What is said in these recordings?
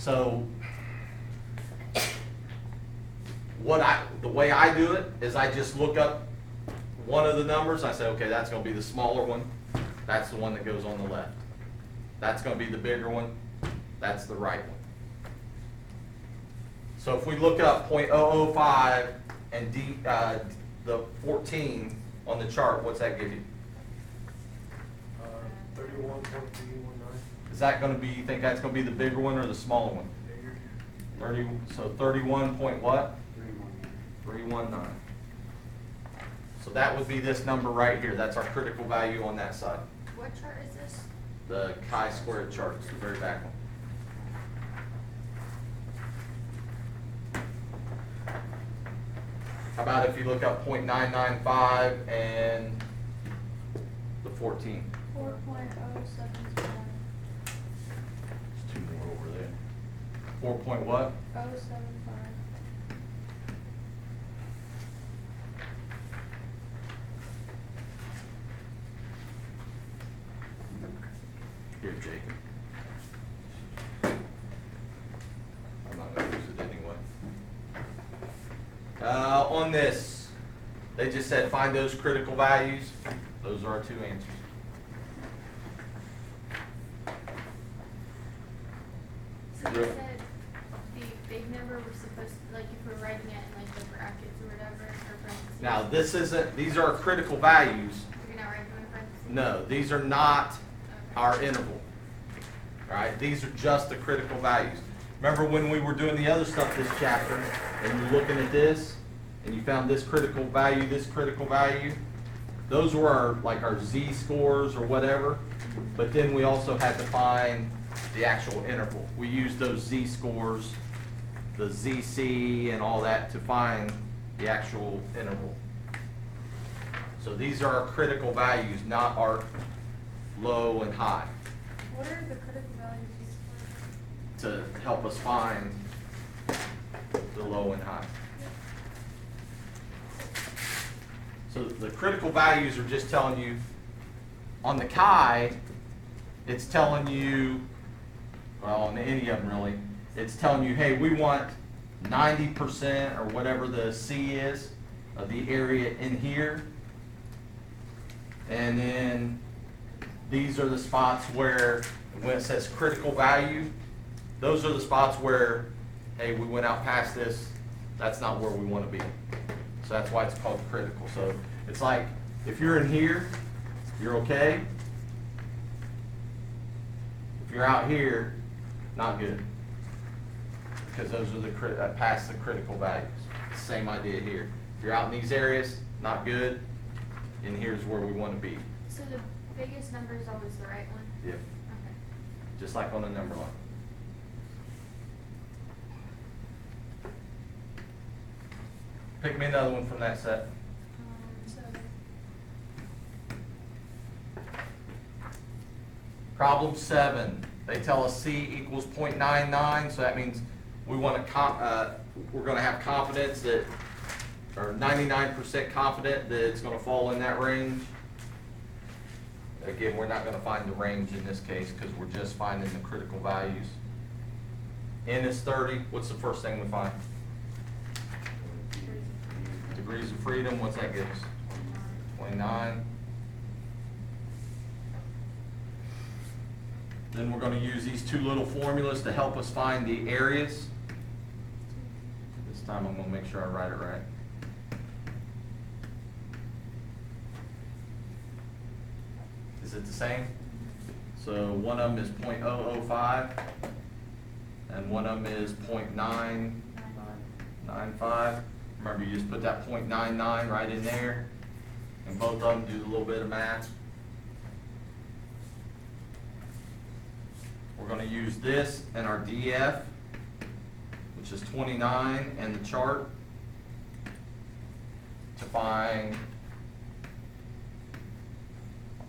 So the way I do it is I just look up one of the numbers. I say, okay, that's going to be the smaller one. That's the one that goes on the left. That's going to be the bigger one. That's the right one. So if we look up .005 and the 14 on the chart, what's that give you? 31.319. Is that going to be, you think that's going to be the bigger one or the smaller one? 31 point what? 319. So that would be this number right here. That's our critical value on that side. What chart is this? The chi-squared chart, it's the very back one. How about if you look up .995 and the 14? 4.075. There's two more over there. 4 point what? 075. Here, Jacob. I'm not going to use it anyway. On this, they just said find those critical values. Those are our two answers. So you said the big number we're supposed to, like if we're writing it in like the brackets or whatever, or parentheses. Now, this isn't, these are critical values. You're not writing them in parentheses? No, these are not Okay. our interval. All right, these are just the critical values. Remember when we were doing the other stuff this chapter, and you're looking at this, and you found this critical value, those were our z-scores or whatever, but then we also had to find the actual interval. We used those z-scores, the zc and all that to find the actual interval. So these are our critical values, not our low and high, What are the critical values used for? to help us find the low and high. So the critical values are just telling you, on the chi, it's telling you, well, on any of them really, it's telling you, hey, we want 90% or whatever the C is of the area in here. And then these are the spots where, when it says critical value, those are the spots where, hey, we went out past this, that's not where we want to be. So that's why it's called critical. So it's like, if you're in here, you're okay. If you're out here, not good. Because those are the past the critical values. Same idea here. If you're out in these areas, not good. And here's where we want to be. So the biggest number is always the right one? Yeah. Okay. Just like on the number line. Pick me another one from that set. So Problem 7. They tell us C equals .99, so that means we want to we're going to have confidence that, or 99% confident that it's going to fall in that range. Again, we're not going to find the range in this case because we're just finding the critical values. N is 30. What's the first thing we find? Degrees of freedom. What's that give us? 29. Then we're going to use these two little formulas to help us find the areas. This time I'm going to make sure I write it right. Is it the same? So one of them is .005 and one of them is .995. Remember, you just put that .99 right in there, and both of them do a little bit of math. We're going to use this and our DF, which is 29, and the chart to find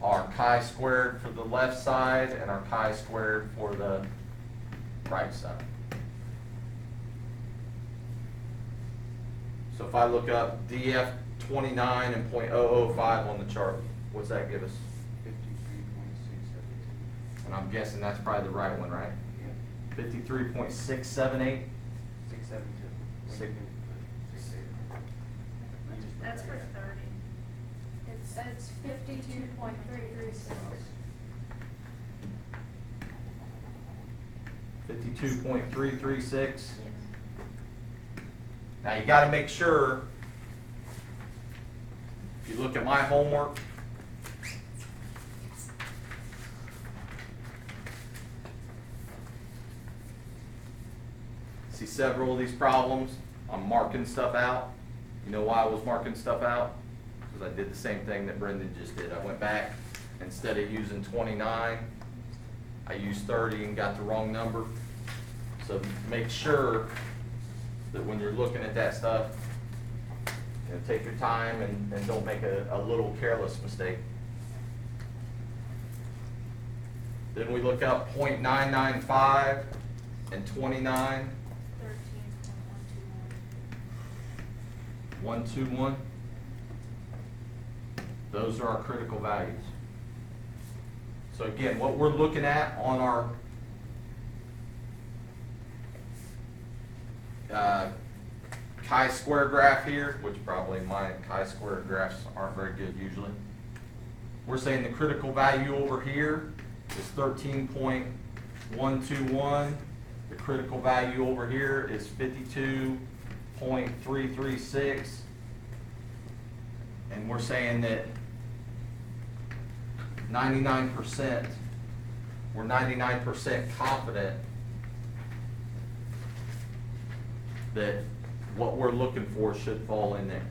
our chi-squared for the left side and our chi-squared for the right side. So if I look up DF 29 and .005 on the chart, what's that give us? 53.672. And I'm guessing that's probably the right one, right? Yeah. 53.678. 672. That's for 30. It's 52.336. 52.336. Now you gotta make sure, if you look at my homework, see several of these problems, I'm marking stuff out. You know why I was marking stuff out? Because I did the same thing that Brendan just did. I went back, instead of using 29, I used 30 and got the wrong number. So make sure that when you're looking at that stuff, you know, take your time and don't make a little careless mistake. Then we look up .995 and 29. 13.121. 121. Those are our critical values. So again, what we're looking at on our chi-square graph here, which probably my chi-square graphs aren't very good usually. We're saying the critical value over here is 13.121. The critical value over here is 52.336. And we're saying that 99%, we're 99% confident that what we're looking for should fall in there.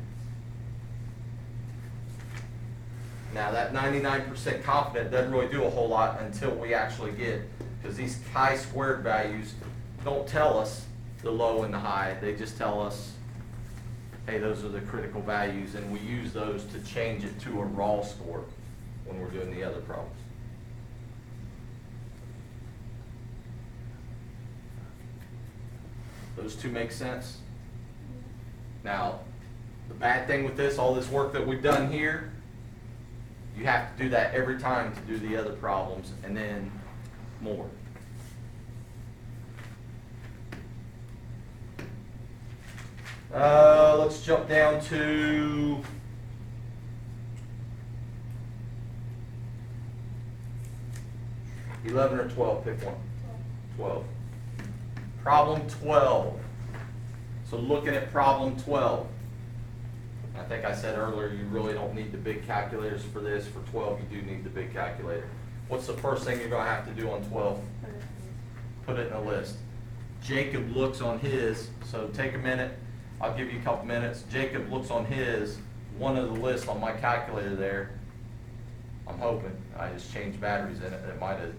Now that 99% confident doesn't really do a whole lot until we actually get, because these chi-squared values don't tell us the low and the high, they just tell us, hey, those are the critical values, and we use those to change it to a raw score when we're doing the other problems. Those two make sense? Now, the bad thing with this, all this work that we've done here, you have to do that every time to do the other problems, and then more. Let's jump down to (11) or 12. Pick one. 12. Problem 12. So looking at problem 12, I think I said earlier you really don't need the big calculators for this. For 12, you do need the big calculator. What's the first thing you're going to have to do on 12? Put it in a list. Jacob looks on his, so take a minute. I'll give you a couple minutes. Jacob looks on his, one of the lists on my calculator there. I'm hoping. I just changed batteries in it. It might have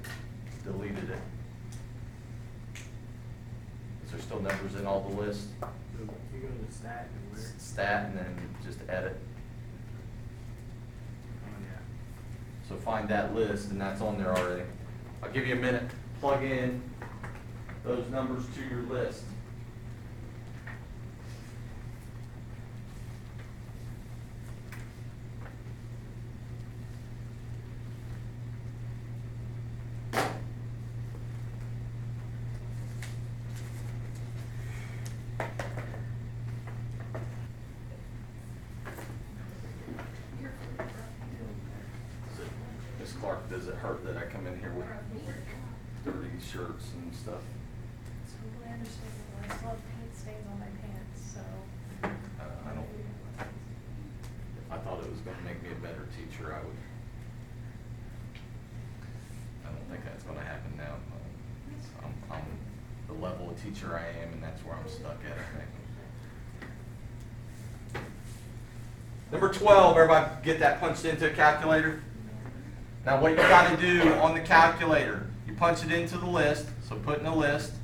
deleted it. Is there still numbers in all the lists? You go to stat and where? Stat and then just edit. Oh, yeah. So find that list, and that's on there already. I'll give you a minute. Plug in those numbers to your list. Ms. Clark, does it hurt that I come in here with dirty shirts and stuff? So I understand that I still have paint stains on my pants, so. I don't. If I thought it was going to make me a better teacher, I would. I don't think that's going to happen now. I'm the level of teacher I am, and that's where I'm stuck at, I think. Number 12, everybody get that punched into a calculator? Now what you got to do on the calculator, you punch it into the list, so put in a list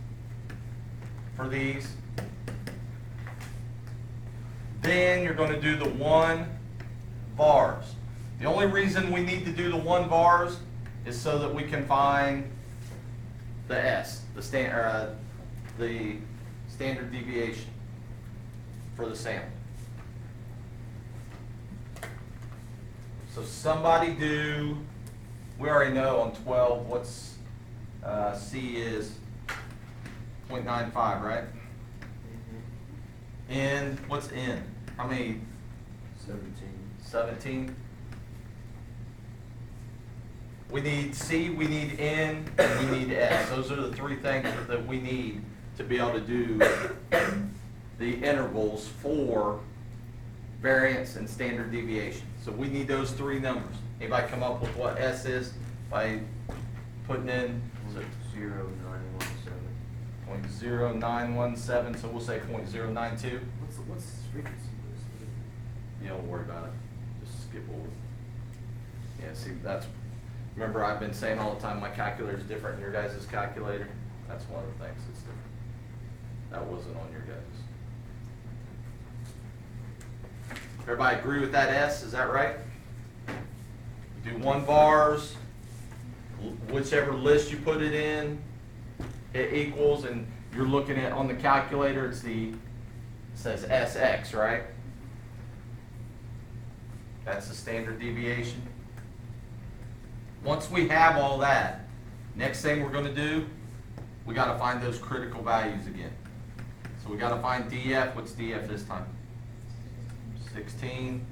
for these. Then you're going to do the 1 vars. The only reason we need to do the 1 vars is so that we can find the S, the standard deviation for the sample. So somebody do, we already know on 12 what's C is 0.95, right? Mm-hmm. N, what's N? How many? 17. 17? We need C, we need N, and we need S. Those are the three things that we need to be able to do the intervals for variance and standard deviation. So we need those three numbers. Anybody come up with what S is by putting in 0.0917. 0.0917, so we'll say 0.092. What's this frequency list? You don't worry about it, just skip over it. Yeah, see, that's, remember I've been saying all the time, my calculator is different than your guys' calculator? That's one of the things that's different. That wasn't on your guys'. Everybody agree with that S, is that right? You do 1 bars, whichever list you put it in, it equals, and you're looking at, on the calculator, it's it says SX, right? That's the standard deviation. Once we have all that, next thing we're gonna do, we gotta find those critical values again. So we gotta find DF. What's DF this time? 16.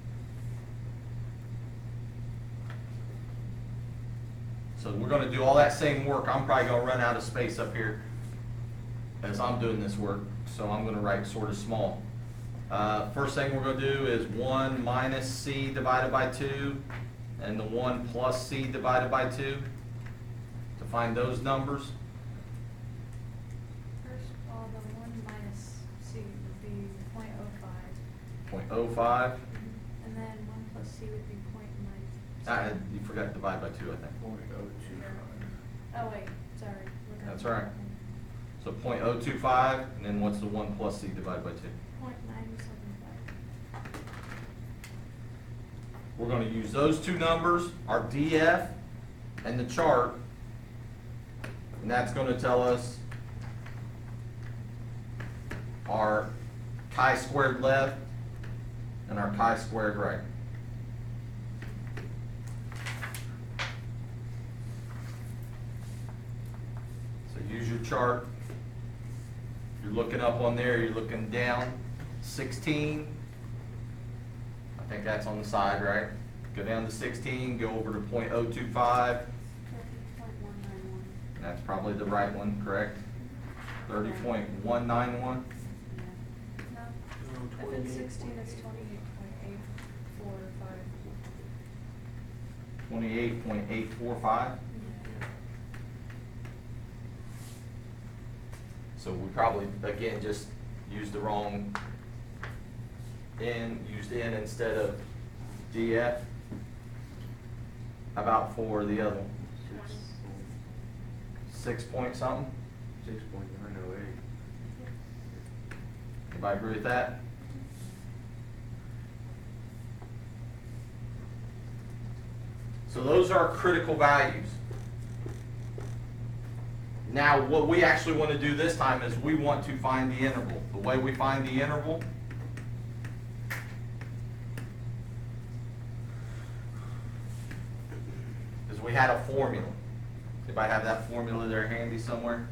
So we're gonna do all that same work. I'm probably gonna run out of space up here as I'm doing this work, so I'm gonna write sort of small. First thing we're gonna do is 1 minus C divided by 2, and the 1 plus C divided by 2, to find those numbers. First of all, the 1 minus C would be 0.05. 0.05. And then 1 plus C would be 0.9. You forgot to divide by 2, I think. 0.025. Oh, wait, sorry. Look at That's the- all right. So 0.025, and then what's the 1 plus C divided by 2? 0.975. We're gonna use those two numbers, our DF and the chart, and that's gonna tell us our chi-squared left and our chi-squared right. So use your chart. You're looking up on there, you're looking down, 16. I think that's on the side, right? Go down to 16, go over to 0.025, 30.191. and that's probably the right one, correct? 30.191, No, if it's 16, it's 28.845. 28.845. So we probably, again, just used the wrong N, used N instead of DF. How about for the other one? 6 point something? 6.908. Everybody agree with that? So those are critical values. Now, what we actually want to do this time is we want to find the interval. The way we find the interval is we had a formula. Anybody have that formula there handy somewhere?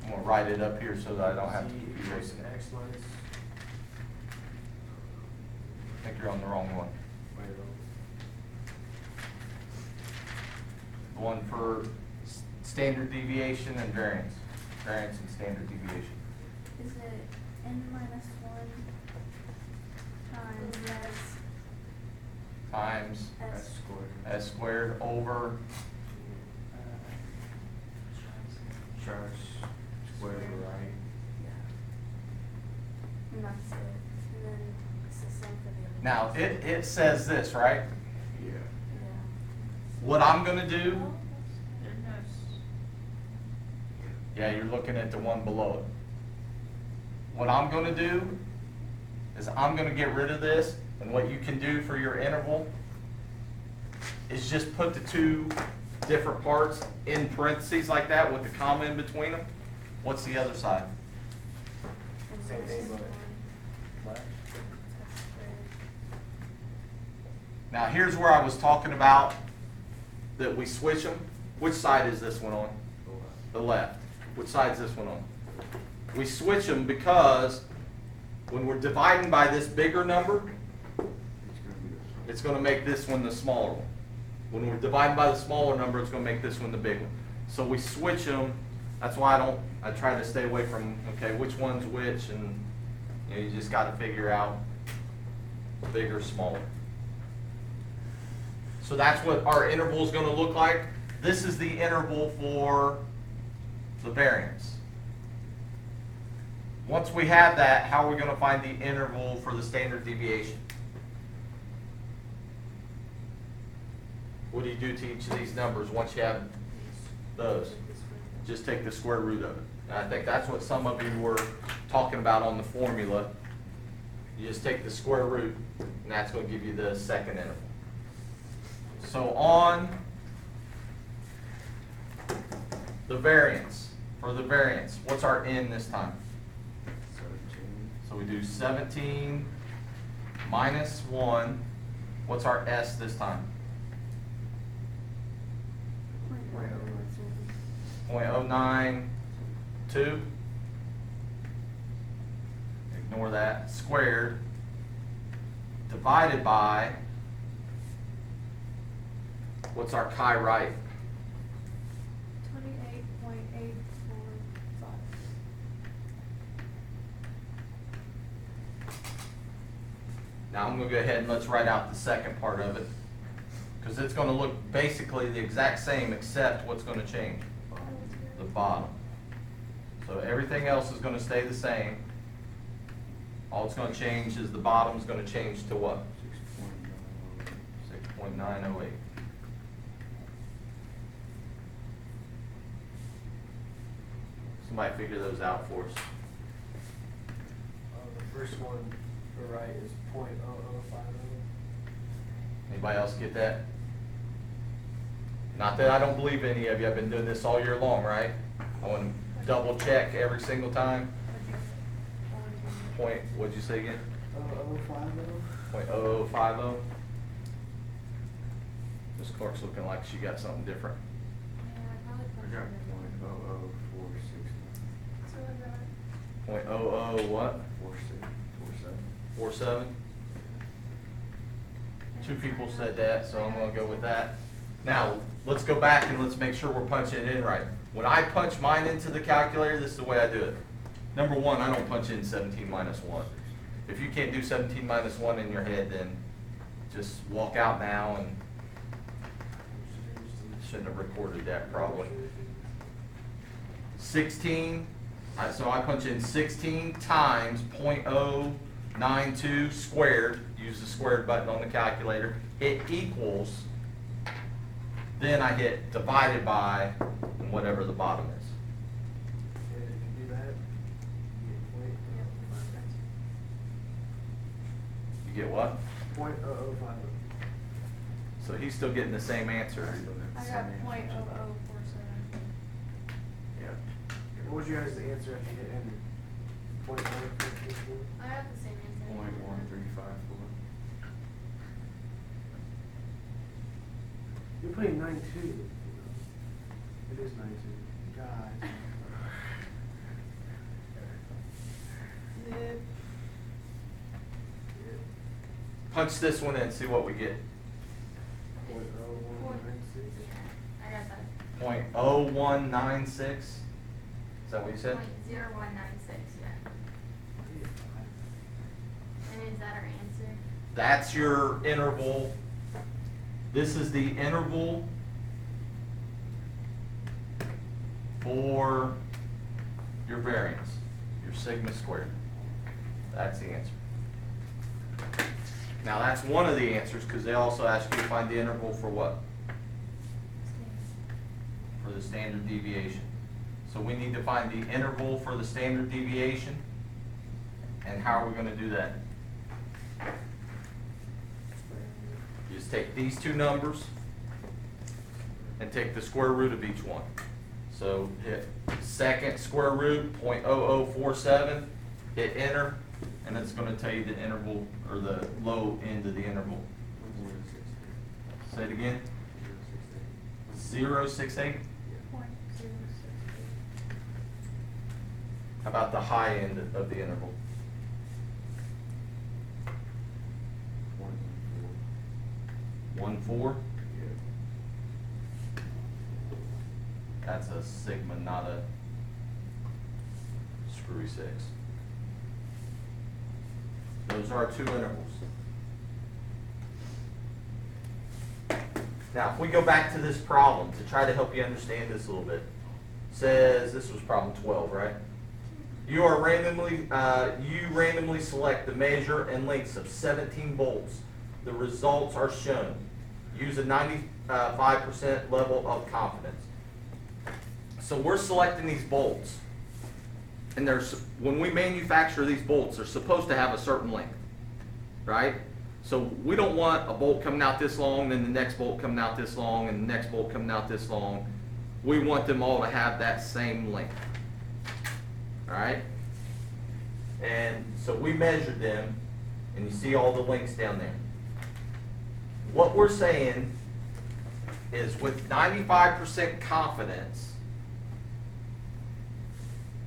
I'm gonna write it up here so that I don't have to C keep equals erasing it. X minus, I think you're on the wrong one. One for standard deviation and variance. Variance and standard deviation. Is it n minus 1 times s Times S squared. s squared over, Charge squared right. and that's it. And then it's the same for the other. now it says this, right? Yeah. Yeah. What I'm gonna do, yeah, you're looking at the one below it. What I'm gonna do is I'm gonna get rid of this, and what you can do for your interval is just put the two different parts in parentheses like that with the comma in between them. What's the other side? And Same this thing, is but- one. What? Now, here's where I was talking about that we switch them. Which side is this one on? The left. Which side is this one on? We switch them because when we're dividing by this bigger number, it's going to make this one the smaller one. When we're dividing by the smaller number, it's going to make this one the big one. So we switch them. That's why I try to stay away from, okay, which one's which, and you just got to figure out bigger, smaller. So that's what our interval is going to look like. This is the interval for the variance. Once we have that, how are we going to find the interval for the standard deviation? What do you do to each of these numbers once you have those? Just take the square root of it. And I think that's what some of you were talking about on the formula. You just take the square root, and that's going to give you the second interval. So on the variance, for the variance, what's our n this time? 17. So we do 17 minus 1. What's our s this time? 0.092. Ignore that. Squared. Divided by, what's our chi right? 28.845. Now I'm going to go ahead and let's write out the second part of it, because it's going to look basically the exact same except what's going to change? The bottom. So everything else is going to stay the same. All it's going to change is the bottom is going to change to what? 6.908. Somebody figure those out for us. The first one to the right is 0.0050. Anybody else get that? Not that I don't believe any of you. I've been doing this all year long, right? I want to double check every single time. Point, what'd you say again? 0.0050. Miss Clark's looking like she got something different. Yeah, I probably I put got it in. 0.00469. 0.00 what? 47. 47? Two people said that, so I'm gonna go with that. Now, let's go back and let's make sure we're punching it in right. When I punch mine into the calculator, this is the way I do it. Number one, I don't punch in 17 minus 1. If you can't do 17 minus 1 in your head, then just walk out now, and shouldn't have recorded that probably. 16, so I punch in 16 times 0.092 squared, use the squared button on the calculator, it equals, then I hit divided by whatever the bottom is. And if you do that, You get what? 0.0050. So he's still getting the same answer. I got .0047. Yeah. What was your guys' answer at the end? 0.1354? I have the same answer. 0.1354. You're putting 92. It is 92. God. Punch this one in, see what we get. 0.0196. Yeah, I got that. 0.0196. Is that what you said? 0.0196, yeah. And is that our answer? That's your interval. This is the interval for your variance, your sigma squared. That's the answer. Now that's one of the answers, because they also ask you to find the interval for what? For the standard deviation. So we need to find the interval for the standard deviation. And how are we going to do that? You just take these two numbers and take the square root of each one. So hit second square root, 0.0047, hit enter, and it's going to tell you the interval, or the low end of the interval. Say it again. 0.68. 0.68. Yeah. .068. How about the high end of the interval? 1.4. Yeah. That's a sigma, not a screwy 6. Those are our two intervals. Now, if we go back to this problem to try to help you understand this a little bit, says this was problem 12, right? You randomly select the measure and lengths of 17 bolts. The results are shown. Use a 95% level of confidence. So we're selecting these bolts, and when we manufacture these bolts, they're supposed to have a certain length, right? So we don't want a bolt coming out this long, then the next bolt coming out this long, and the next bolt coming out this long. We want them all to have that same length, all right? And so we measured them, and you see all the lengths down there. What we're saying is with 95% confidence,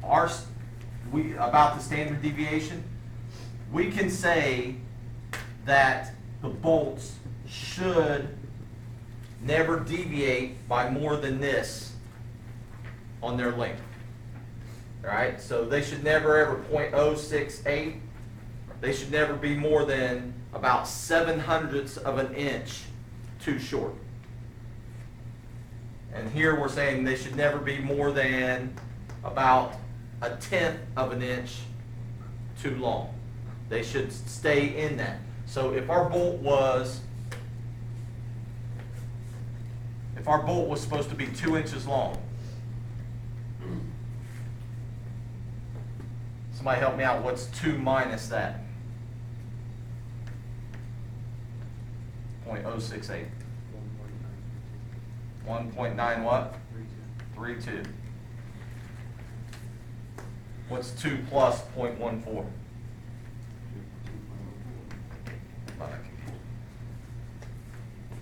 about the standard deviation, we can say that the bolts should never deviate by more than this on their length. All right, so they should never ever .068. They should never be more than about 0.07 of an inch too short. And here we're saying they should never be more than about 1/10 of an inch too long. They should stay in that. So if our bolt was supposed to be 2 inches long, somebody help me out, what's 2 minus that? 0.068. 1.9 what? 32. What's 2 plus 0.14?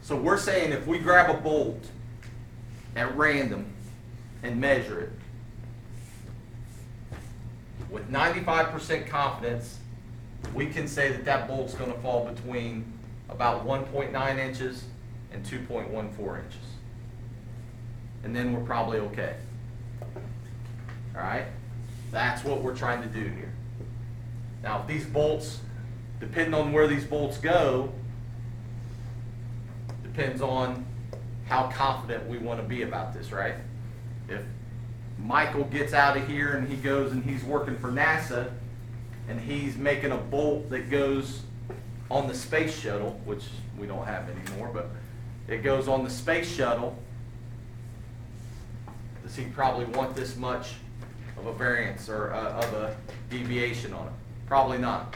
So we're saying if we grab a bolt at random and measure it, with 95% confidence, we can say that that bolt's going to fall between about 1.9 inches and 2.14 inches. And then we're probably okay. All right? That's what we're trying to do here. Now, if these bolts, depending on where these bolts go, depends on how confident we want to be about this, right? If Michael gets out of here and he goes and he's working for NASA and he's making a bolt that goes on the space shuttle, which we don't have anymore, but it goes on the space shuttle, does he probably want this much of a variance or of a deviation on it? Probably not.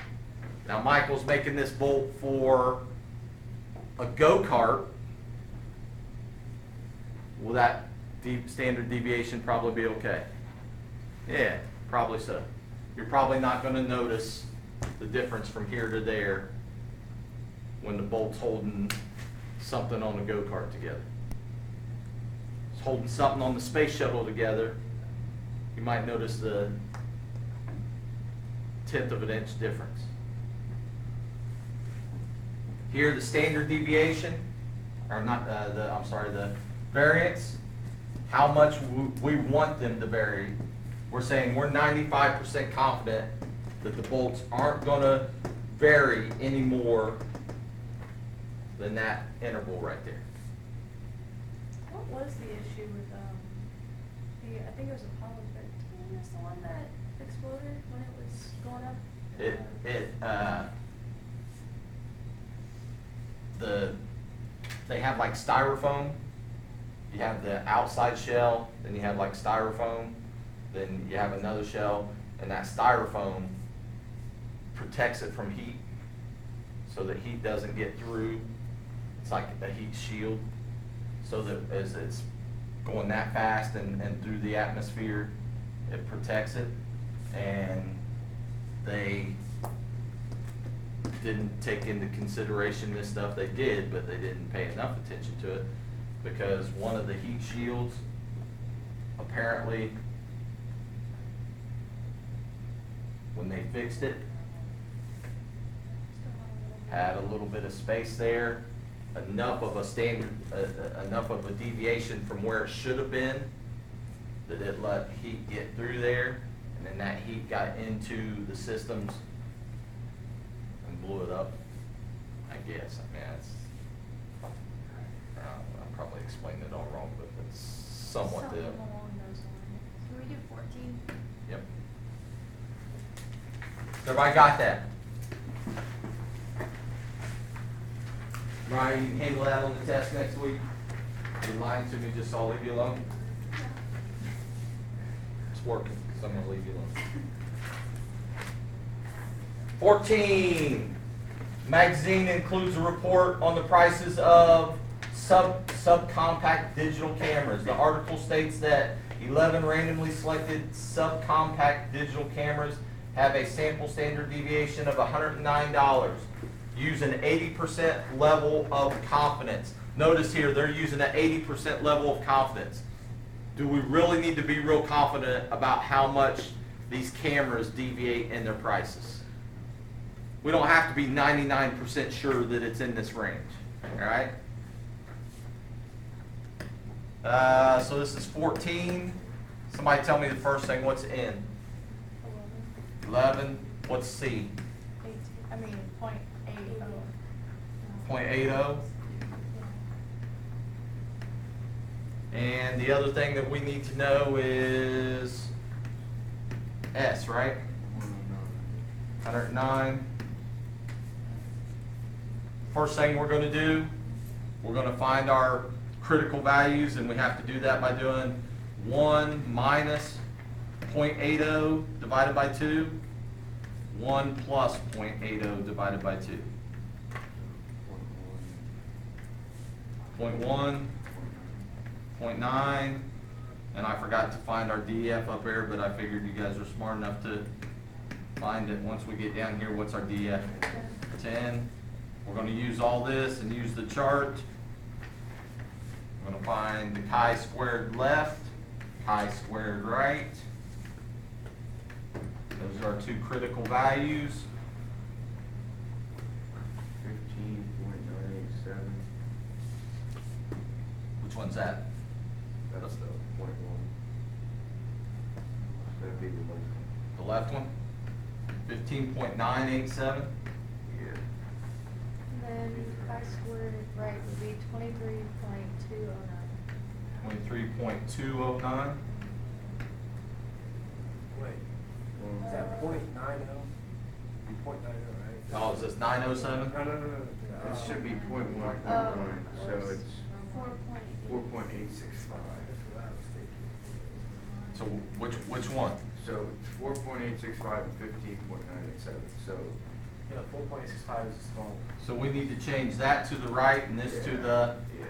Now Michael's making this bolt for a go-kart. Will that standard deviation probably be okay? Yeah, probably so. You're probably not going to notice the difference from here to there when the bolt's holding something on a go-kart together. It's holding something on the space shuttle together. You might notice the 1/10 of an inch difference. Here, the standard deviation, or not the variance, how much we want them to vary. We're saying we're 95% confident that the bolts aren't going to vary any more than that interval right there. What was the issue with, I think it was Apollo 13 is the one that exploded when it was going up? They have like styrofoam. You have the outside shell, then you have like styrofoam, then you have another shell, and that styrofoam protects it from heat so that heat doesn't get through. It's like a heat shield, so that as it's going that fast and through the atmosphere, it protects it. And they didn't take into consideration this stuff. They did, but they didn't pay enough attention to it, because one of the heat shields apparently, when they fixed it, had a little bit of space there, enough of a standard, enough of a deviation from where it should have been, that it let heat get through there, and then that heat got into the systems and blew it up, I guess. I mean, it's, I probably explained it all wrong, but it's somewhat Something the, along those lines. Can we do 14? yep. Everybody got that? Ryan, you can handle that on the test next week? You lying to me, just so I'll leave you alone? It's working, so I'm gonna leave you alone. 14, magazine includes a report on the prices of subcompact digital cameras. The article states that 11 randomly selected subcompact digital cameras have a sample standard deviation of $109. Use an 80% level of confidence. Notice here, they're using an 80% level of confidence. Do we really need to be real confident about how much these cameras deviate in their prices? We don't have to be 99% sure that it's in this range, all right? So this is 14. Somebody tell me the first thing, what's in? 11, what's C? 18, I mean, .80. 0.80. And the other thing that we need to know is S, right? 109. First thing we're going to do, we're going to find our critical values, and we have to do that by doing 1 minus 0.80 divided by 2, 1 plus 0.80 divided by 2. 0.1, 0.9, and I forgot to find our DEF up there, but I figured you guys are smart enough to find it once we get down here. What's our DEF? 10. We're going to use all this and use the chart. We're going to find the chi-squared left, chi-squared right. Those are our two critical values. 15.987. Which one's that? That's the .1. That'd be the one. The left one? 15.987. Yeah. And then chi-squared right would be 23.209. 23.209. Wait, is that .90? Be .90, right? Oh, is this 907? No. It should be .1, Oh. so it's 4.8. 4.865. That's what I was thinking. So which one? So it's 4.865 and 15.987. So Yeah, 4.65 is a small one. So we need to change that to the right and this to the yeah,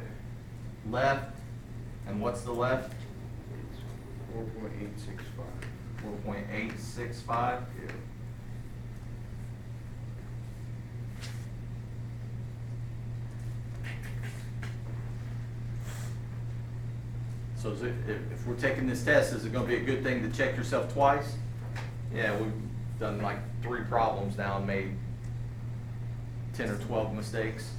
left. And what's the left? it's 4.865. 4.865. Yeah. So if we're taking this test, is it going to be a good thing to check yourself twice? Yeah, we've done like 3 problems now and made 10 or 12 mistakes.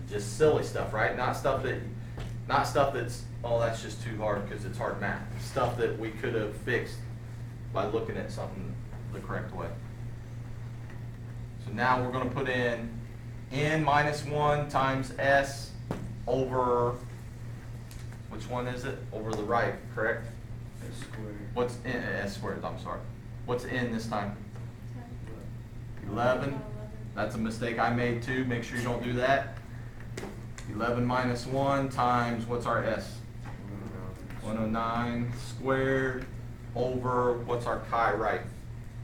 Just silly stuff, right? Not stuff that's, oh, that's just too hard because it's hard math. Stuff that we could have fixed by looking at something the correct way. So now we're going to put in n minus 1 times s over, which one is it? Over the right, correct? S squared. What's n, s squared, I'm sorry. What's n this time? 11. That's a mistake I made too. Make sure you don't do that. 11 minus 1 times, what's our s? 109 squared over, what's our chi right?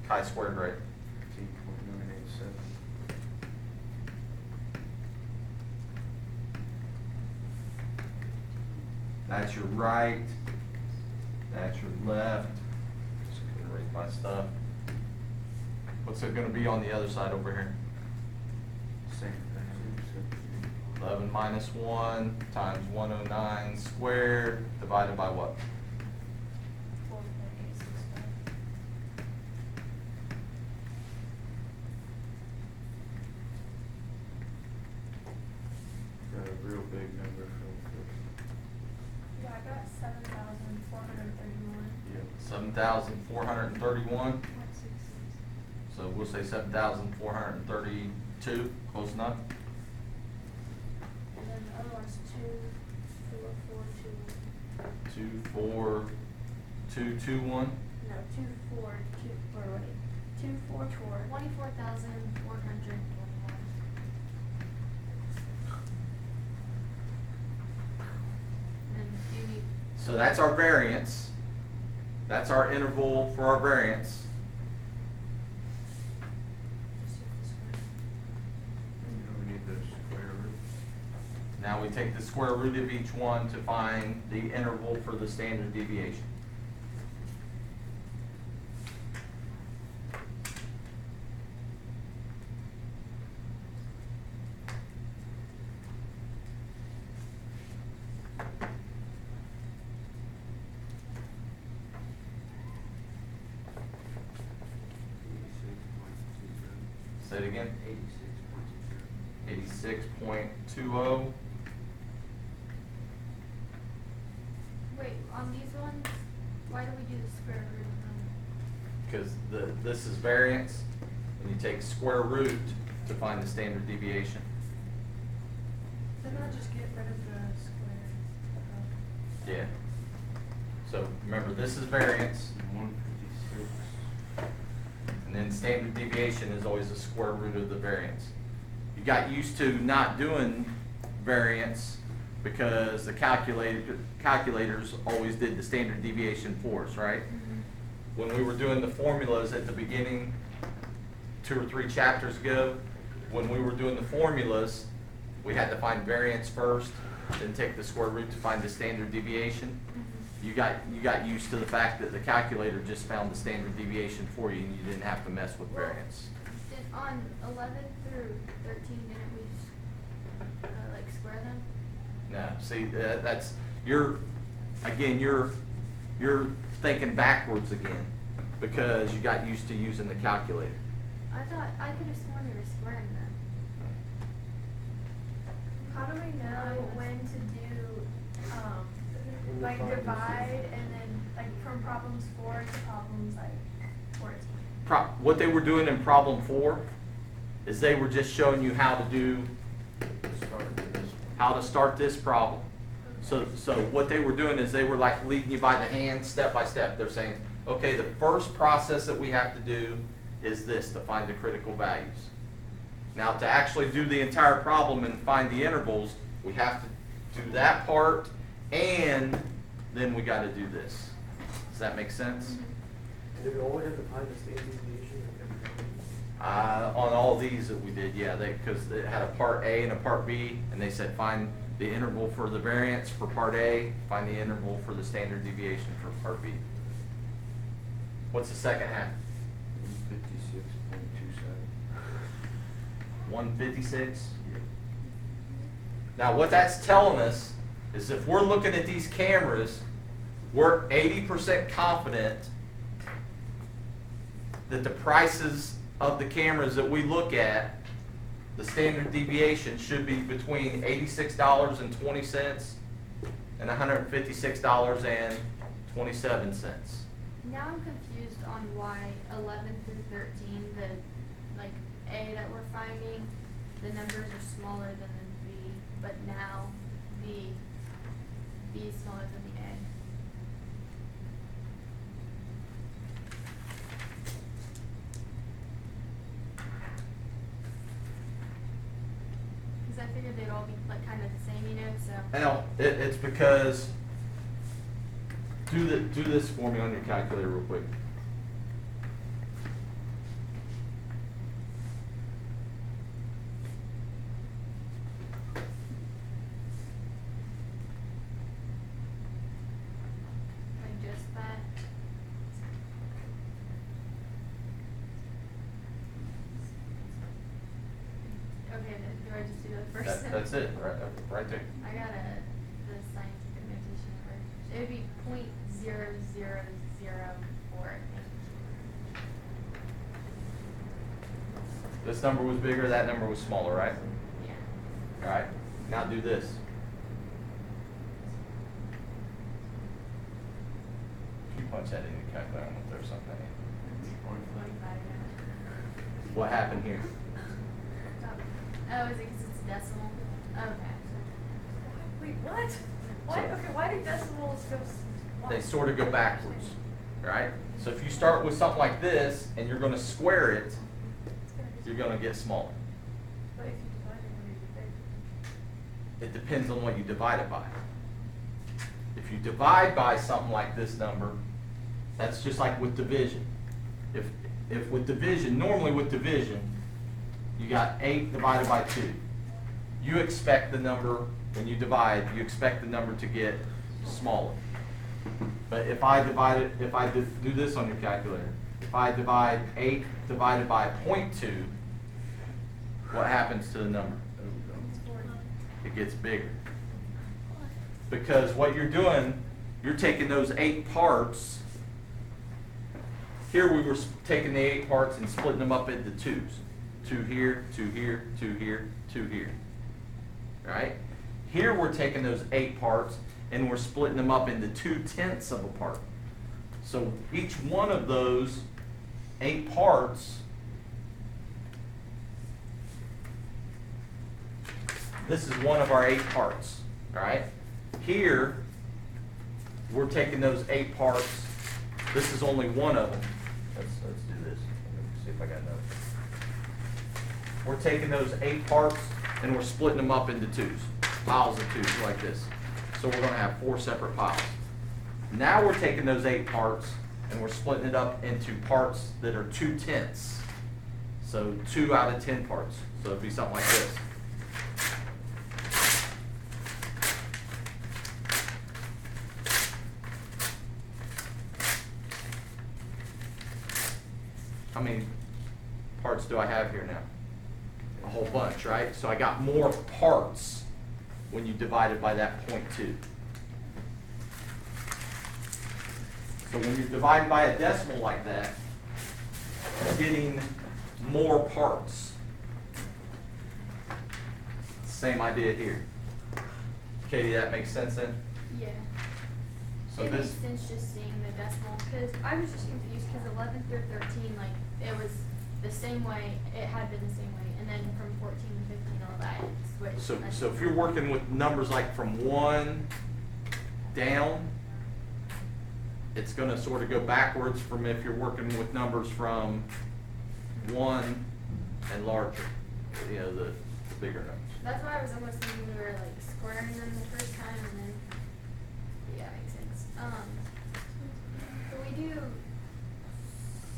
Chi squared right. 15.987. That's your right. That's your left. Just gonna erase my stuff. What's it gonna be on the other side over here? Same thing. 11 minus 1 times 109 squared divided by what? 4.865. Got a real big number from Yeah, I got 7,431. Yep. 7,431. 0.66. So we'll say 7,432, close enough. And then the other one's 2,442. 24221. No, 242. Or wait, 244. 24,421. And do you need, So that's our variance. That's our interval for our variance. We need the square root. Now we take the square root of each one to find the interval for the standard deviation. Say it again. 86.20. wait, on these ones, why do we do the square root of them? Because this is variance, and you take square root to find the standard deviation. Then I'll just get rid of the square. Yeah. So remember, this is variance, 156. and then standard deviation is always the square root of the variance. You got used to not doing variance because the calculators always did the standard deviation for us, right? When we were doing the formulas at the beginning, 2 or 3 chapters ago, when we were doing the formulas, we had to find variance first, then take the square root to find the standard deviation. You got used to the fact that the calculator just found the standard deviation for you, and you didn't have to mess with variance. Did, on 11 through 13, didn't we, like, square them? No, see, that's, you're thinking backwards again, because you got used to using the calculator. I thought, I could have sworn we were squaring them. How do we know when to do, like divide and then like from problems 4 to problems like 14? What they were doing in problem 4 is they were just showing you how to do, Start with this one. how to start this problem. So what they were doing is they were like leading you by the hand, step by step. They're saying, okay, the first process that we have to do is this, to find the critical values. Now, to actually do the entire problem and find the intervals, we have to do that part, and then we got to do this. Does that make sense? And did we always have to find the standard deviation of everything? On all these that we did, yeah, because it had a part A and a part B, and they said find the interval for the variance for part A, find the interval for the standard deviation for part B. What's the second half? 156.27. 156? Now what that's telling us is if we're looking at these cameras, we're 80% confident that the prices of the cameras that we look at, the standard deviation should be between $86.20 and $156.27. Now I'm confused on why 11 through 13, the, like, A that we're finding, the numbers are smaller than the B, but now B is smaller than the A. Because I figured they'd all be, like, kind of the same, you know, so. Now, it's because, do this for me on your calculator real quick. Like just that. Do I just do the first? That's it, right there. I got the scientific notation first. It would be 0.0004, I think. This number was bigger, that number was smaller, right? Yeah. All right, now do this. If you punch that in your calculator, I'm gonna throw something at you. 25, yeah. What happened here? Oh, is it because it's decimal? Okay. Wait, what? Why, okay, why do decimals go? They sort of go backwards, right? So if you start with something like this and you're gonna square it, you're gonna get smaller. But if you divide it, what do you think? It depends on what you divide it by. If you divide by something like this number, that's just like with division. If with division, normally with division, you got 8 divided by 2. You expect the number, when you divide, you expect the number to get smaller. But if I divide it, if I do this on your calculator, if I divide 8 divided by 0.2, what happens to the number? It gets bigger. Because what you're doing, you're taking those 8 parts. Here we were taking the 8 parts and splitting them up into 2s. 2 here, 2 here, 2 here, 2 here. Right? Here we're taking those 8 parts and we're splitting them up into 2/10 of a part. So each one of those 8 parts, this is one of our 8 parts. Right? Here, we're taking those 8 parts. This is only one of them. Let's do this. Let's see if I got another. We're taking those 8 parts and we're splitting them up into 2s, piles of 2s like this. So we're going to have 4 separate piles. Now we're taking those 8 parts and we're splitting it up into parts that are 2/10. So 2 out of 10 parts. So it'd be something like this. How many parts do I have here now? A whole bunch, right? So I got more parts when you divide it by that 0.2. So when you're dividing by a decimal like that, you're getting more parts. Same idea here. Katie, that makes sense then? Yeah. So it this, makes sense just seeing the decimal, because I was just confused, because 11 through 13, like, it was the same way, it had been the same way, and then from 14 to 15, all that switched. so if you're working with numbers like from 1 down, it's going to sort of go backwards from if you're working with numbers from 1 and larger, you know, the bigger numbers. That's why I was almost thinking we were, like, squaring them the first time, and then, yeah, makes sense. So we do,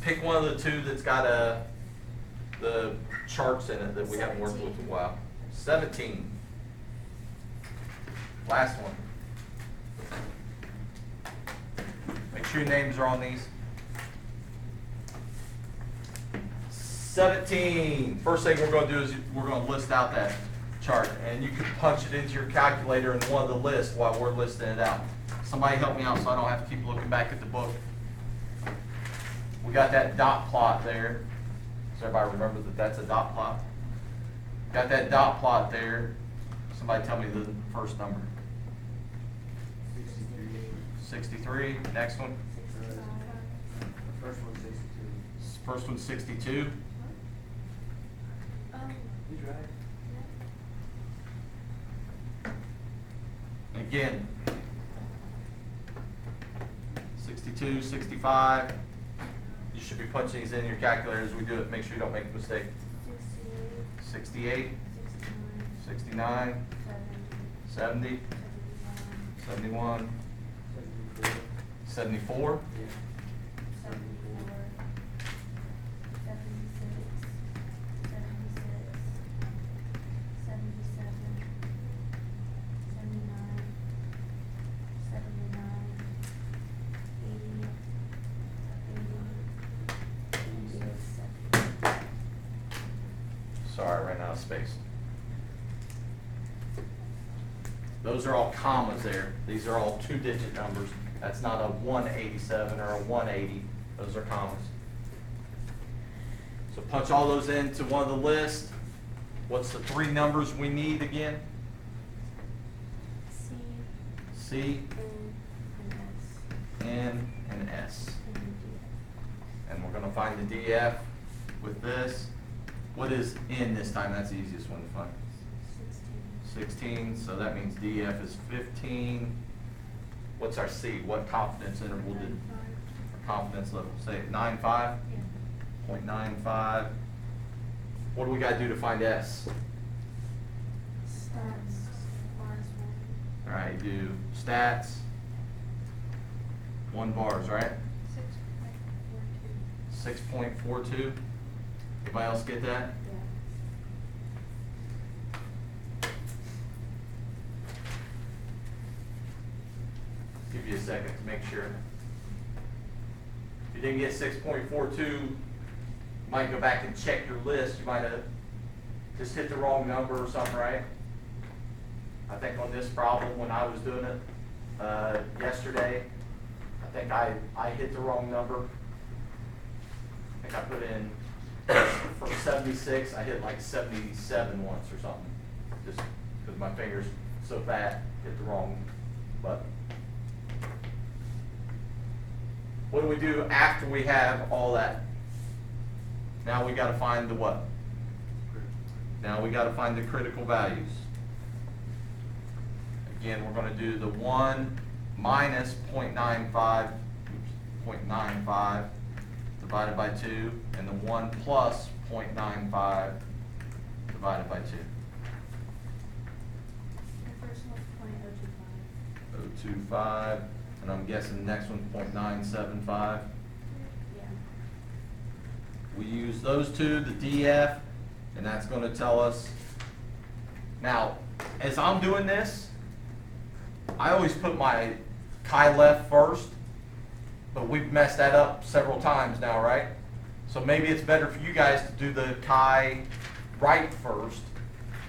Pick one of the 2 that's got the charts in it that we haven't worked with in a while. 17. Last one. Make sure your names are on these. 17. First thing we're going to do is we're going to list out that chart, and you can punch it into your calculator in one of the lists while we're listing it out. Somebody help me out so I don't have to keep looking back at the book. We got that dot plot there. Does everybody remember that that's a dot plot? Got that dot plot there. Somebody tell me the first number. 63. Next one. First one's 62. First one's 62. He's right. Again, 62, 65. You should be punching these in your calculator as we do it. Make sure you don't make a mistake. 68, 69, 70, 71, 74, 77, 79, 80, 80, 80, sorry, I ran out of space. Those are all commas there. These are all 2-digit numbers. That's not a 187 or a 180. Those are commas. So punch all those into one of the lists. What's the 3 numbers we need again? C, C, N, and S, N, and S. and then D. And we're gonna find the DF with this. What is N this time? That's the easiest one to find. 16, so that means DF is 15. What's our C? What confidence interval did, our confidence level, say it, 9.5? Yeah. 0.95. What do we gotta do to find S? Stats, minus one. All right, do stats, 1 bars, right? 6.42. 6.42. Anybody else get that? Yeah. Give you a second to make sure. If you didn't get 6.42, you might go back and check your list. You might have just hit the wrong number or something, right? I think on this problem, when I was doing it yesterday, I think I hit the wrong number. I think I put in, from 76, I hit like 77 once or something. Just because my fingers so fat, hit the wrong button. What do we do after we have all that? Now we gotta find the what? Now we gotta find the critical values. Again, we're gonna do the 1 minus 0.95, 0.95 divided by 2, and the 1 plus 0.95 divided by 2. The first one's 0.025. 0.025, and I'm guessing the next one's 0.975. Yeah. We use those two, the DF, and that's gonna tell us. Now, as I'm doing this, I always put my chi-left first, but we've messed that up several times now, right? So maybe it's better for you guys to do the chi-right first,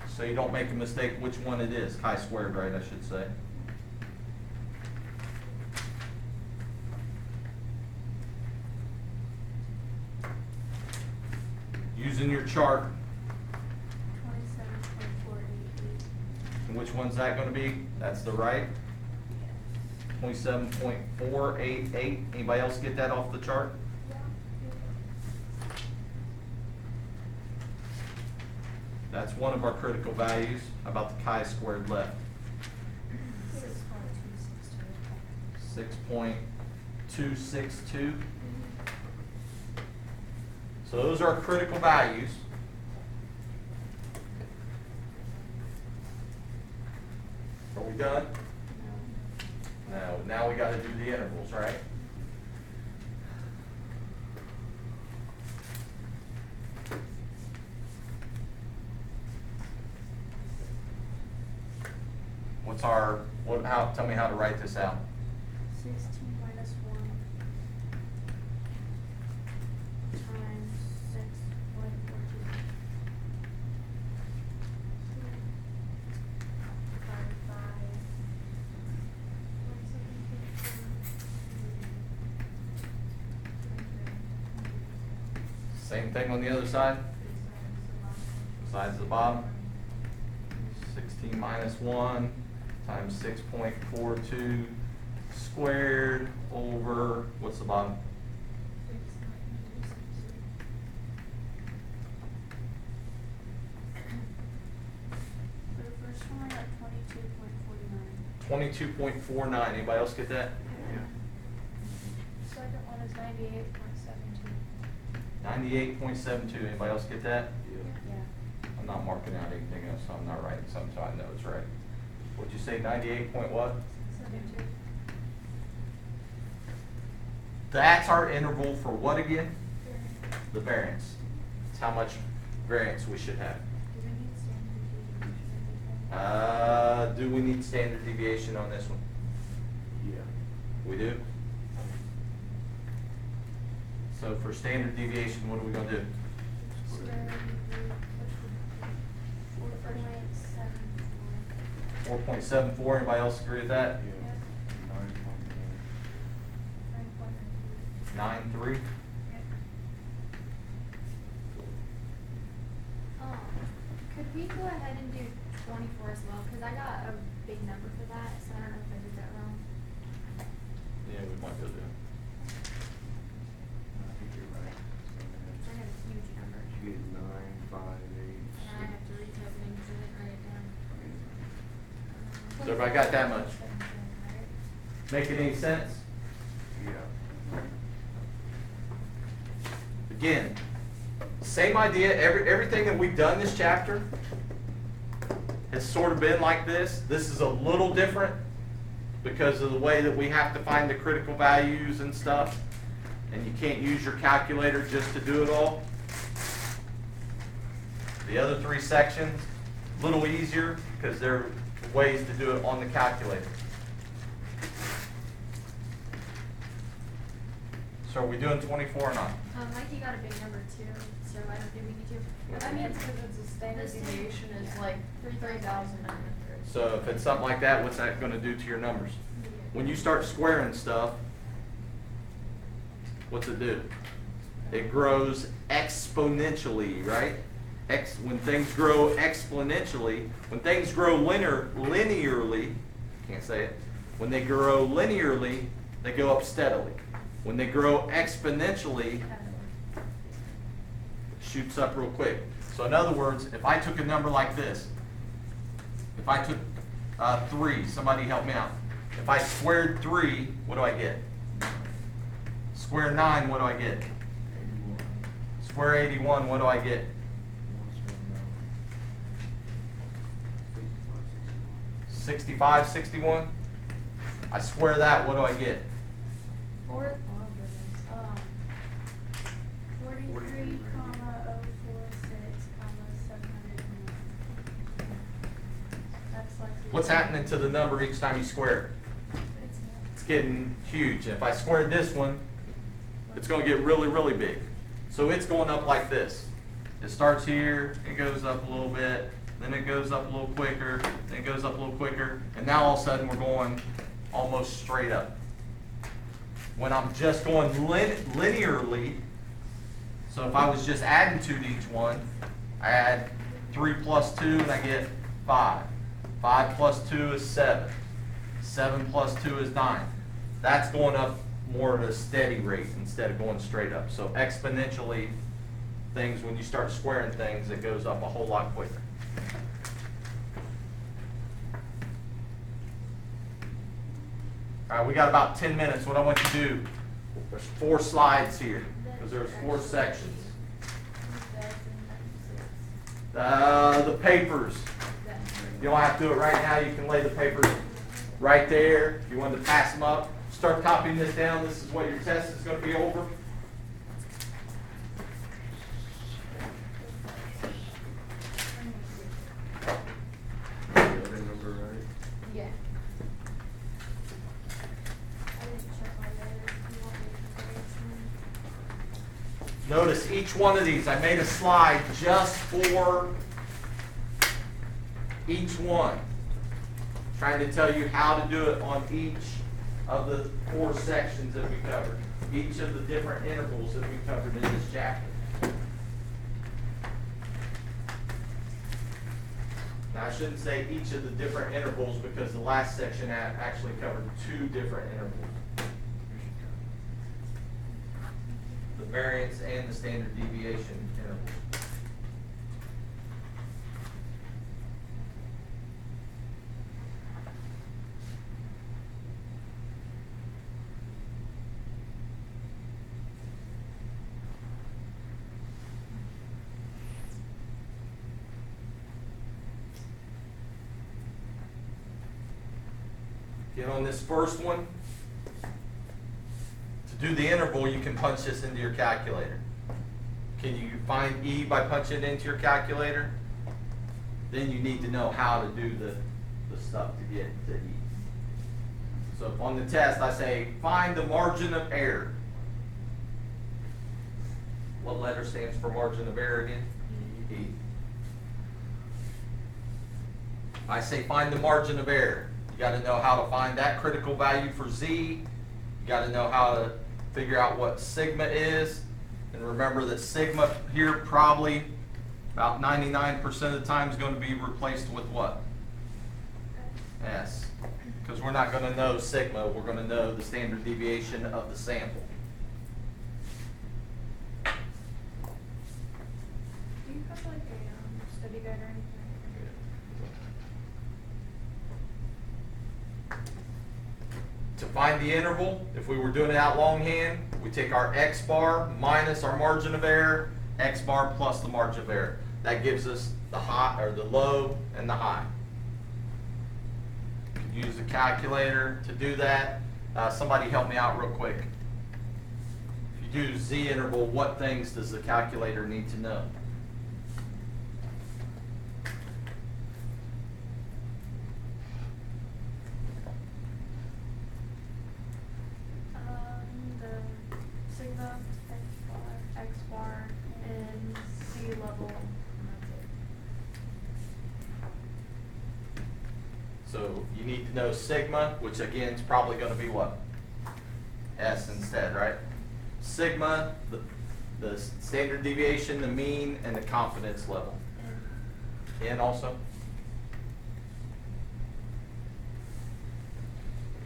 so you don't make a mistake which one it is. Chi-squared, right, I should say. Using your chart, 27.488. and which one's that gonna be? That's the right, Yes. 27.488. Anybody else get that off the chart? Yeah. That's one of our critical values. How about the chi-squared left? 6.262. 6.262. So those are our critical values. Are we done? No. No, now we gotta do the intervals, right? What's our, tell me how to write this out. 16 minus 1 times 6.42 divided by 27.4. Same thing on the other side? Sides of the bottom? 16 minus 1 times 6.42 squared over, what's the bottom? For the first one, I got 22.49. 22.49. Anybody else get that? Second one is 98.72. 98.72. Anybody else get that? Yeah. I'm not marking out anything else, so I'm not writing something, so I know it's right. What'd you say, 98 point what? 72. That's our interval for what again? The variance. It's how much variance we should have. Do we need standard deviation? Do we need standard deviation on this one? Yeah. We do? So for standard deviation, what are we gonna do? Square root, which would be 4.74. 4.74, anybody else agree with that? Yeah. 9.3? Could we go ahead and do 24 as well? Cause I got a big number for that, so I don't know if I did that wrong. Yeah, we might go there. I think you're right. I had a huge number. You get 9, 5, 8. And I have to retype it in because I didn't write it down. So everybody got that much? Making any sense? Yeah. Again, same idea, everything that we've done this chapter has sort of been like this. This is a little different because of the way that we have to find the critical values and stuff. And you can't use your calculator just to do it all. The other 3 sections, a little easier because there are ways to do it on the calculator. So are we doing 24 or not? Mikey got a big number too, so I don't think we need to. I mean, it's because it's a standard deviation is like 3,900. So if it's something like that, what's that going to do to your numbers? When you start squaring stuff, what's it do? It grows exponentially, right? When things grow exponentially, when things grow linearly, can't say it. When they grow linearly, they go up steadily. When they grow exponentially, it shoots up real quick. So in other words, if I took a number like this, if I took 3, somebody help me out. If I squared 3, what do I get? Square 9, what do I get? Square 81, what do I get? 65, 61? I square that, what do I get? 43, comma 046, comma 709. That's like. What's happening to the number each time you square it? It's getting huge. If I squared this one, it's going to get really, really big. So it's going up like this. It starts here, it goes up a little bit, then it goes up a little quicker, then it goes up a little quicker, and now all of a sudden we're going almost straight up. When I'm just going linearly, so if I was just adding 2 to each one, I add 3 plus 2 and I get 5. 5 plus 2 is 7. 7 plus 2 is 9. That's going up more at a steady rate instead of going straight up. So exponentially, things, when you start squaring things, it goes up a whole lot quicker. All right, we got about 10 minutes. What I want you to do, there's 4 slides here, because there's 4 sections. The papers. You don't have to do it right now. You can lay the papers right there. If you want to pass them up, start copying this down. This is what your test is going to be over. The other number, right? Yeah. I didn't check my letters. You want me to say it's Notice each one of these, I made a slide just for each one. Trying to tell you how to do it on each of the 4 sections that we covered. Each of the different intervals that we covered in this chapter. Now I shouldn't say each of the different intervals because the last section actually covered 2 different intervals. The variance and the standard deviation intervals. Get on this first one. To do the interval, you can punch this into your calculator. Can you find E by punching it into your calculator? Then you need to know how to do the stuff to get to E. So if on the test I say, find the margin of error. What letter stands for margin of error again? E. I say find the margin of error. You gotta know how to find that critical value for Z. You gotta know how to figure out what sigma is. And remember that sigma here probably about 99% of the time is going to be replaced with what? S. Because we're not going to know sigma, we're going to know the standard deviation of the sample. Do you have like a study guide or anything? To find the interval, if we were doing it out longhand, we take our x bar minus our margin of error, x bar plus the margin of error. That gives us the high, or the low and the high. You can use a calculator to do that. Somebody help me out real quick. If you do z interval, what things does the calculator need to know? The sigma, x bar, and C level, and that's it. So you need to know sigma, which again is probably going to be what? S instead, right? Sigma, the standard deviation, the mean, and the confidence level. N also?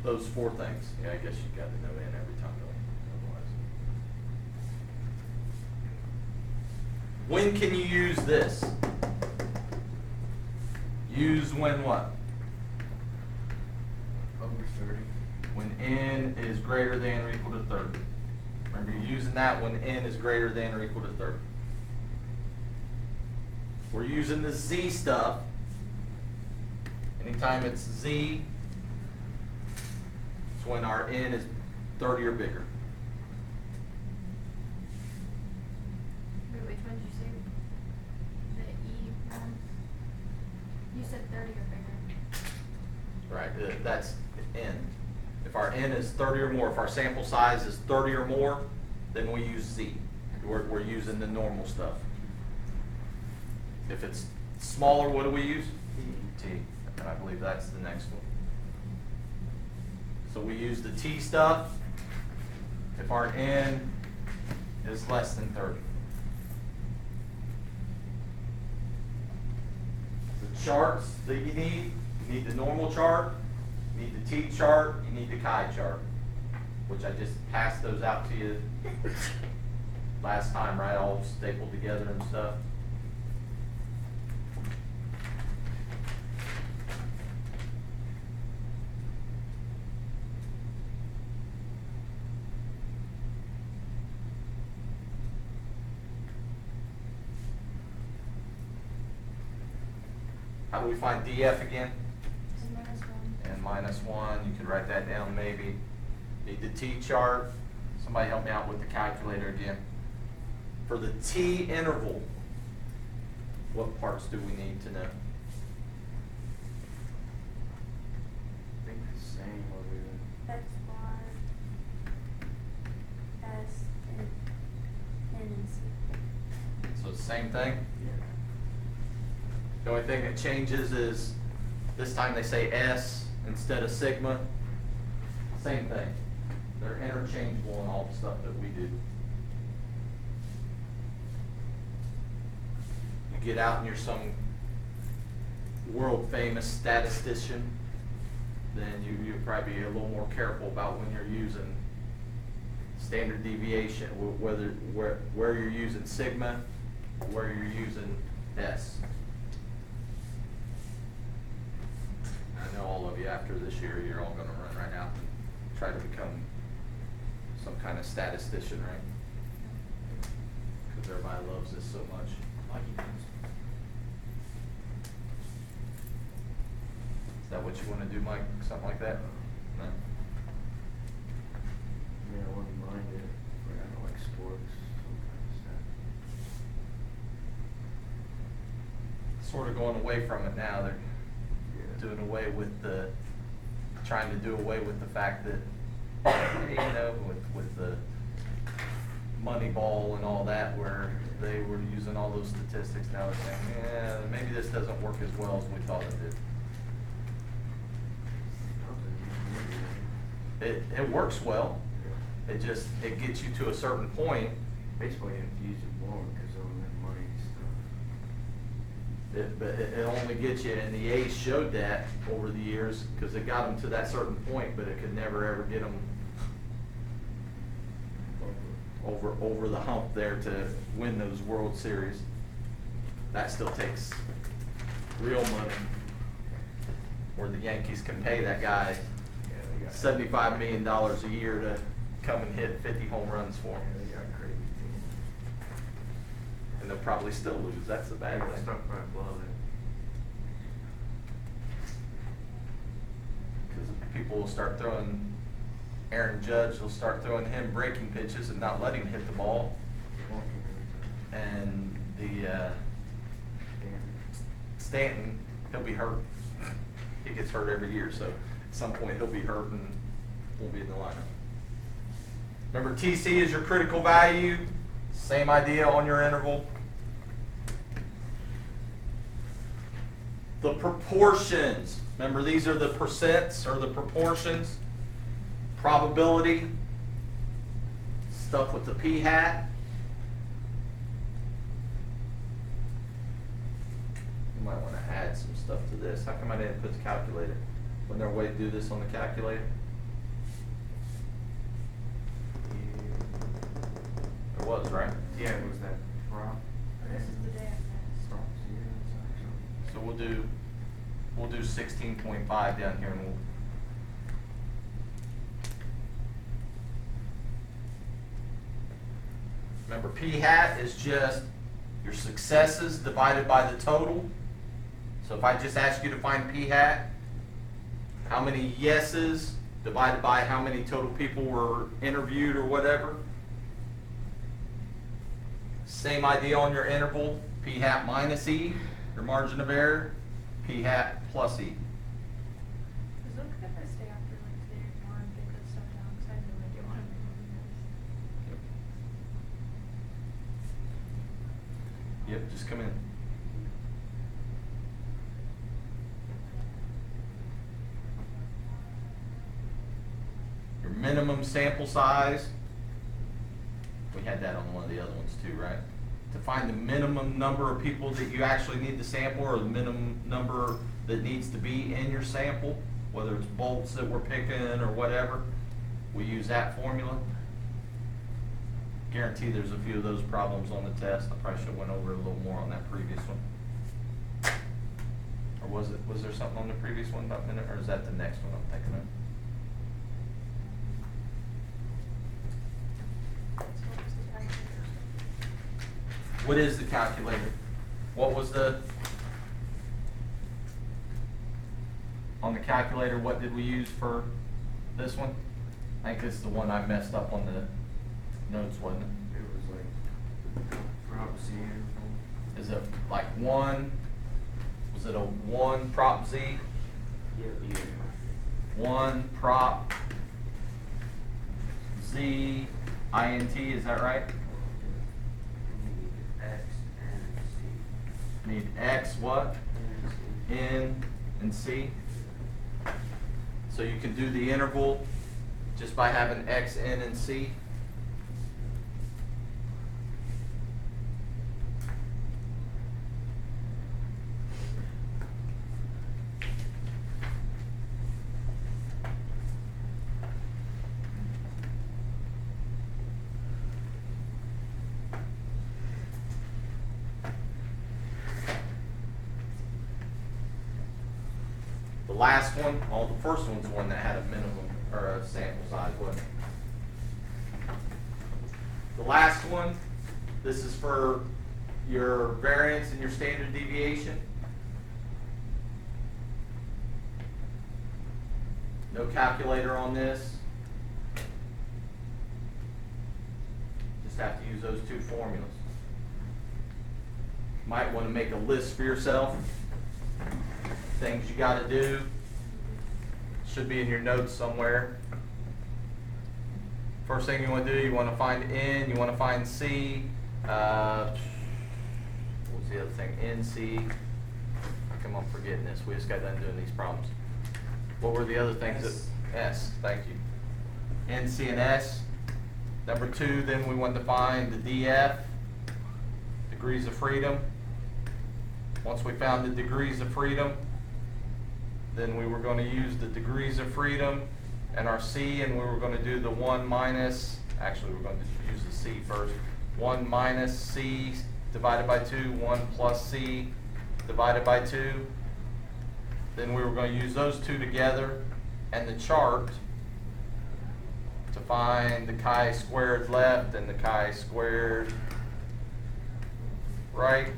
Those four things. Yeah, I guess you got to know N every time, don't you? Otherwise. When can you use this? Use when what? Over 30. When n is greater than or equal to 30. Remember, you're using that when n is greater than or equal to 30. We're using the z stuff. Anytime it's z, it's when our n is 30 or bigger. Wait, which one did you say? The E one? You said 30 or bigger. Right, that's n. If our n is 30 or more, if our sample size is 30 or more, then we use z. We're using the normal stuff. If it's smaller, what do we use? T. And I believe that's the next one. So we use the T stuff if our n is less than 30. The charts that you need the normal chart, you need the T chart, you need the chi chart, which I just passed those out to you last time, right? All stapled together and stuff. How do we find DF again? And -1. And -1, you could write that down maybe. Need the T chart. Somebody help me out with the calculator again. For the T interval, what parts do we need to know? I think the same over there. X bar, S, and N and C. So it's the same thing? Yeah. The only thing that changes is this time they say S instead of sigma. Same thing. They're interchangeable in all the stuff that we do. You get out and you're some world famous statistician, then you'll probably be a little more careful about when you're using standard deviation, where you're using sigma, where you're using S. I know all of you after this year, you're all going to run right out and try to become some kind of statistician, right? Because everybody loves this so much. Is that what you want to do, Mike? Something like that? No? Yeah, I wouldn't mind it. But I don't like sports, some kind of stuff. Sort of going away from it now. They're doing away with trying to do away with the fact that, you know, with the Moneyball and all that, where they were using all those statistics. Now they're saying, yeah, maybe this doesn't work as well as we thought it did. It works well. It just, it gets you to a certain point. Baseball, you have to use it more because of that money and stuff. But it only gets you, and the A's showed that over the years, because it got them to that certain point, but it could never ever get them over the hump there to win those World Series. That still takes real money, where the Yankees can pay that guy Yeah, they got $75 million a year to come and hit 50 home runs for Yeah, him. they got a crazy team. And they'll probably still lose. That's the bad They're thing. stuck right below that. Because people will start throwing, Aaron Judge will start throwing him breaking pitches and not letting him hit the ball. And the Stanton, he'll be hurt. He gets hurt every year, so at some point he'll be hurt and won't be in the lineup. Remember, TC is your critical value. Same idea on your interval. The proportions. Remember, these are the percents or the proportions. Probability. Stuff with the p-hat. You might want to add some stuff to this. How come I didn't put the calculator? Wasn't there a way to do this on the calculator? There was, right? Yeah, it was that prop. This is the day I missed. Props, yeah, So we'll do 16.5 down here, and we'll. Remember, p-hat is just your successes divided by the total. So if I just ask you to find p-hat, how many yeses divided by how many total people were interviewed or whatever. Same idea on your interval, p-hat minus e, your margin of error, p-hat plus e. Is it okay if I stay after like today or tomorrow and get this stuff down? Because I have no idea what I'm doing. Yep, just come in. Your minimum sample size, we had that on one of the other ones too, right? To find the minimum number of people that you actually need to sample, or the minimum number that needs to be in your sample, whether it's bolts that we're picking or whatever, we use that formula. Guarantee there's a few of those problems on the test. I probably should have went over a little more on that previous one. Or was there something on the previous one about minute, or is that the next one I'm thinking of? So what was the calculator? What is the calculator? What was the, on the calculator, what did we use for this one? I think this is the one I messed up on the notes, wasn't it? It was like prop Z or something. Is it like one, was it a 1 prop Z? Yeah. 1 prop Z INT, is that right? X and C. Need X what? N and C. So you can do the interval just by having X, N, and C. The last one, well, the first one's one that had a minimum or a sample size, wasn't it? The last one, this is for your variance and your standard deviation. No calculator on this. Just have to use those two formulas. Might want to make a list for yourself. Things you got to do. Should be in your notes somewhere. First thing you want to do, you want to find N, you want to find C. What's the other thing? NC. How come I'm forgetting this? We just got done doing these problems. What were the other things that? S. Thank you. NC and S. Number 2, then we want to find the DF, degrees of freedom. Once we found the degrees of freedom, then we were going to use the degrees of freedom and our C, and we were going to do the 1 minus, actually we're going to use the C first. 1 minus C divided by 2, 1 plus C divided by 2. Then we were going to use those two together and the chart to find the chi-squared left and the chi-squared right.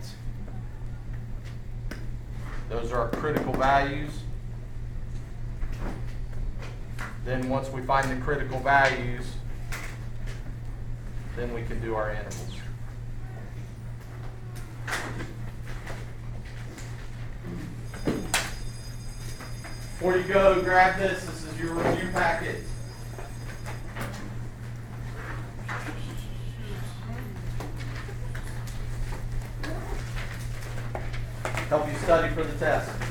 Those are our critical values. Then once we find the critical values, then we can do our intervals. Before you go, grab this. This is your review packet. Help you study for the test.